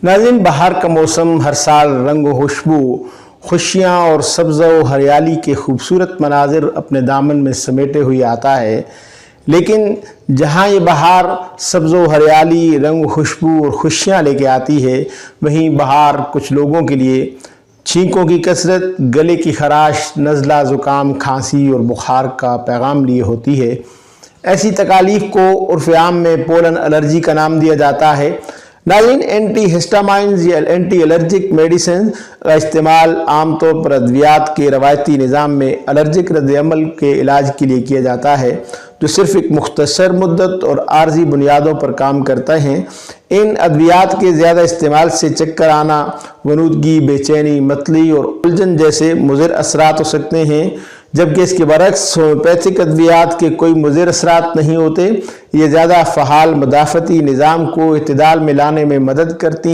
नाज़रीन, बहार का मौसम हर साल रंग व खुशबू, खुशियाँ और सब्ज़ व हरियाली के खूबसूरत मनाजिर अपने दामन में समेटे हुए आता है। लेकिन जहाँ ये बहार सब्ज़ व हरियाली, रंग व खुशबू और खुशियाँ लेके आती है, वहीं बहार कुछ लोगों के लिए छींकों की कसरत, गले की खराश, नज़ला, ज़ुकाम, खांसी और बुखार का पैगाम लिए होती है। ऐसी तकालीफ को उर्फ़ आम में पोलन एलर्जी का नाम दिया जाता है। नाज़रीन, एंटी हिस्टामाइंस या एंटी एलर्जिक मेडिसिन का इस्तेमाल आमतौर पर अद्वियात के रवायती निज़ाम में एलर्जिक रद्द-ए-अमल के इलाज के लिए किया जाता है, जो सिर्फ एक मुख्तसर मुद्दत और आर्जी बुनियादों पर काम करते हैं। इन अद्वियात के ज़्यादा इस्तेमाल से चक्कर आना, वनूदगी, बेचैनी, मतली और उलझन जैसे मुज़िर असरात हो सकते हैं, जबकि इसके बरक्स होम्योपैथिक अद्वियात के कोई मुज़िर असरात नहीं होते। ये ज़्यादा फ़हाल मदाफ़ती निज़ाम को इत्तिदाल में लाने में मदद करती